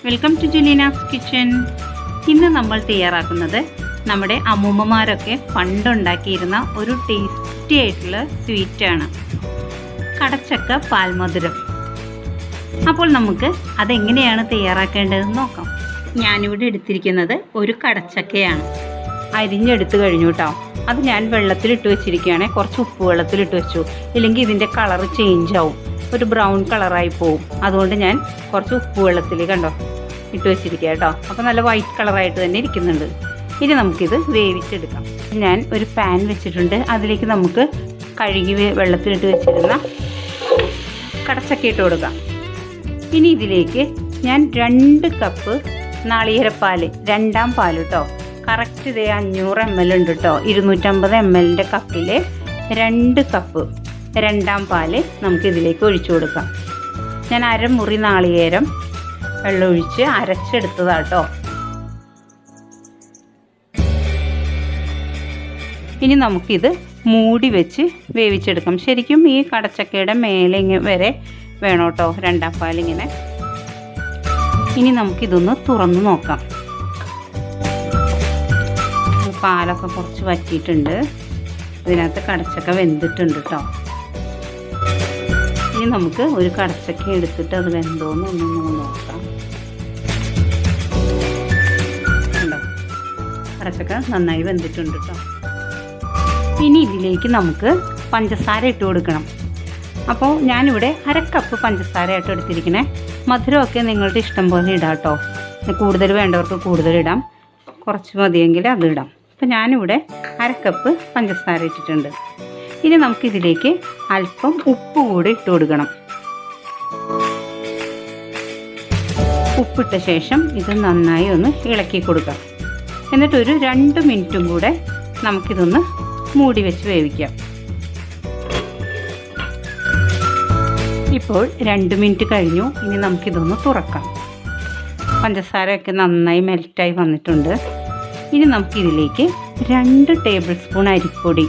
Welcome to Julina's kitchen. ഇന്ന് നമ്മൾ തയ്യാറാക്കുന്നത് നമ്മുടെ അമ്മൂമ്മമാരൊക്കെ പണ്ടുണ്ടാക്കിയിരുന്ന ഒരു ടേസ്റ്റി ആയിട്ടുള്ള സ്വീറ്റാണ്, കടച്ചക്ക പാൽമധുരം. അപ്പോൾ നമുക്ക് അതെങ്ങനെയാണ് തയ്യാറാക്കേണ്ടതെന്ന് നോക്കാം. ഞാനിവിടെ എടുത്തിരിക്കുന്നത് ഒരു കടച്ചക്കയാണ്. അരിഞ്ഞെടുത്ത് കഴിഞ്ഞു കേട്ടോ. അത് ഞാൻ വെള്ളത്തിലിട്ട് വെച്ചിരിക്കുകയാണ്. കുറച്ച് ഉപ്പ് വെള്ളത്തിലിട്ട് വെച്ചു, ഇല്ലെങ്കിൽ ഇതിൻ്റെ കളറ് ചേഞ്ച് ആവും, ഒരു ബ്രൗൺ കളറായി പോവും. അതുകൊണ്ട് ഞാൻ കുറച്ച് ഉപ്പ് വെള്ളത്തിൽ ഇട്ട് വെച്ചിരിക്കുക കേട്ടോ. അപ്പോൾ നല്ല വൈറ്റ് കളറായിട്ട് തന്നെ ഇരിക്കുന്നുണ്ട്. ഇനി നമുക്കിത് വേവിച്ചെടുക്കാം. ഞാൻ ഒരു പാൻ വെച്ചിട്ടുണ്ട്. അതിലേക്ക് നമുക്ക് കഴുകി വെള്ളത്തിലിട്ട് വെച്ചിരുന്ന കടച്ചക്ക ഇട്ട് കൊടുക്കാം. ഇനി ഇതിലേക്ക് ഞാൻ 2 കപ്പ് നാളികേരപ്പാൽ, 2ാം പാൽ കേട്ടോ. കറക്റ്റ് ഇതേ 500 ml ഉണ്ട് കേട്ടോ. 250 ml കപ്പിൽ 2 കപ്പ് 2ാം പാൽ നമുക്കിതിലേക്ക് ഒഴിച്ചു കൊടുക്കാം. ഞാൻ അരമുറി നാളികേരം വെള്ളമൊഴിച്ച് അരച്ചെടുത്തതാട്ടോ. ഇനി നമുക്കിത് മൂടി വെച്ച് വേവിച്ചെടുക്കാം. ശരിക്കും ഈ കടച്ചക്കയുടെ മേലെ വരെ വേണം കേട്ടോ 2ാം പാലിങ്ങനെ. ഇനി നമുക്കിതൊന്ന് തുറന്ന് നോക്കാം. പാലൊക്കെ കുറച്ച് വറ്റിയിട്ടുണ്ട്. ഇതിനകത്ത് കടച്ചക്ക വെന്തിട്ടുണ്ട് കേട്ടോ. ഇനി നമുക്ക് ഒരു കടച്ചക്ക എടുത്തിട്ട് അത് വെന്തോന്ന് ഒന്ന് നോക്കാം. കണ്ടോ, കടച്ചക്ക നന്നായി വെന്തിട്ടുണ്ട് കേട്ടോ. ഇനി ഇതിലേക്ക് നമുക്ക് പഞ്ചസാര ഇട്ട് കൊടുക്കണം. അപ്പോൾ ഞാനിവിടെ 1/2 കപ്പ് പഞ്ചസാരയായിട്ട് എടുത്തിരിക്കണേ. മധുരമൊക്കെ നിങ്ങളുടെ ഇഷ്ടം പോലെ ഇടാം കേട്ടോ. കൂടുതൽ വേണ്ടവർക്ക് കൂടുതൽ ഇടാം, കുറച്ച് മതിയെങ്കിൽ അത് ഇടാം. അപ്പോൾ ഞാനിവിടെ 1/2 കപ്പ് പഞ്ചസാര ഇട്ടിട്ടുണ്ട്. ഇനി നമുക്കിതിലേക്ക് അല്പം ഉപ്പ് കൂടി ഇട്ട് കൊടുക്കണം. ഉപ്പിട്ട ശേഷം ഇത് നന്നായി ഒന്ന് ഇളക്കി കൊടുക്കാം. എന്നിട്ടൊരു 2 മിനിറ്റും കൂടെ നമുക്കിതൊന്ന് മൂടി വെച്ച് വേവിക്കാം. ഇപ്പോൾ 2 മിനിറ്റ് കഴിഞ്ഞു. ഇനി നമുക്കിതൊന്ന് തുറക്കാം. പഞ്ചസാരയൊക്കെ നന്നായി മെൽറ്റായി വന്നിട്ടുണ്ട്. ഇനി നമുക്കിതിലേക്ക് 2 ടേബിൾ സ്പൂൺ അരിപ്പൊടി,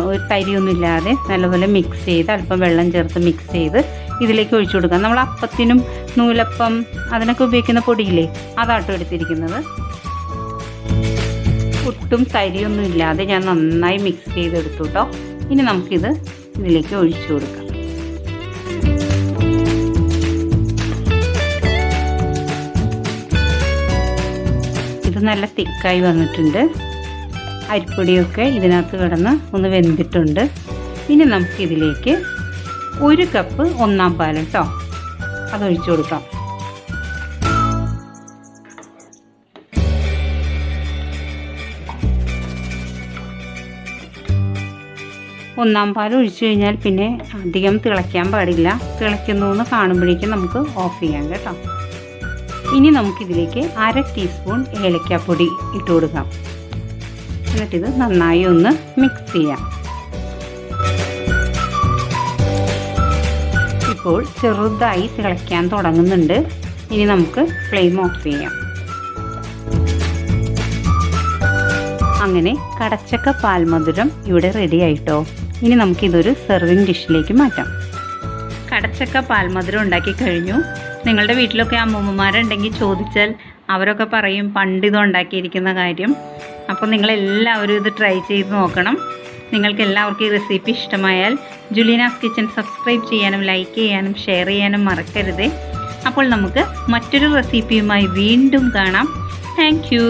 ഒരു തരിയൊന്നുമില്ലാതെ നല്ലപോലെ മിക്സ് ചെയ്ത് അല്പം വെള്ളം ചേർത്ത് മിക്സ് ചെയ്ത് ഇതിലേക്ക് ഒഴിച്ചു കൊടുക്കാം. നമ്മൾ അപ്പത്തിനും നൂലപ്പം അതിനൊക്കെ ഉപയോഗിക്കുന്ന പൊടിയില്ലേ, അതാട്ടോ എടുത്തിരിക്കുന്നത്. ഒട്ടും തരിയൊന്നും ഇല്ലാതെ ഞാൻ നന്നായി മിക്സ് ചെയ്തെടുത്തു കേട്ടോ. ഇനി നമുക്കിത് ഇതിലേക്ക് ഒഴിച്ചു കൊടുക്കാം. ഇത് നല്ല തിക്കായി വന്നിട്ടുണ്ട്. അരിപ്പൊടിയൊക്കെ ഇതിനകത്ത് കിടന്ന് ഒന്ന് വെന്തിട്ടുണ്ട്. ഇനി നമുക്കിതിലേക്ക് 1 കപ്പ് 1ാം പാൽ കേട്ടോ, അതൊഴിച്ചു കൊടുക്കാം. ഒന്നാം പാൽ ഒഴിച്ചു കഴിഞ്ഞാൽ പിന്നെ അധികം തിളയ്ക്കാൻ പാടില്ല. തിളയ്ക്കുന്നു എന്ന് കാണുമ്പോഴേക്കും നമുക്ക് ഓഫ് ചെയ്യാം കേട്ടോ. ഇനി നമുക്കിതിലേക്ക് 1/2 ടീസ്പൂൺ ഏലക്കാപ്പൊടി ഇട്ട് കൊടുക്കാം. എന്നിട്ടിത് നന്നായി ഒന്ന് മിക്സ് ചെയ്യാം. ഇപ്പോൾ ചെറുതായി തിളയ്ക്കാൻ തുടങ്ങുന്നുണ്ട്. ഇനി നമുക്ക് ഫ്ലെയിം ഓഫ് ചെയ്യാം. അങ്ങനെ കടച്ചക്ക പാൽമധുരം ഇവിടെ റെഡി ആയിട്ടോ. ഇനി നമുക്കിതൊരു സെർവിങ് ഡിഷിലേക്ക് മാറ്റാം. കടച്ചക്ക പാൽമധുരം ഉണ്ടാക്കി കഴിഞ്ഞു. നിങ്ങളുടെ വീട്ടിലൊക്കെ അമ്മൂമ്മമാരുണ്ടെങ്കിൽ ചോദിച്ചാൽ അവരൊക്കെ പറയും പണ്ട് ഇത് ഉണ്ടാക്കിയിരിക്കുന്ന കാര്യം. അപ്പോൾ നിങ്ങളെല്ലാവരും ഇത് ട്രൈ ചെയ്ത് നോക്കണം. നിങ്ങൾക്ക് എല്ലാവർക്കും ഈ റെസിപ്പി ഇഷ്ടമായാൽ ജുലീനാസ് കിച്ചൺ സബ്സ്ക്രൈബ് ചെയ്യാനും ലൈക്ക് ചെയ്യാനും ഷെയർ ചെയ്യാനും മറക്കരുത്. അപ്പോൾ നമുക്ക് മറ്റൊരു റെസിപ്പിയുമായി വീണ്ടും കാണാം. Thank you.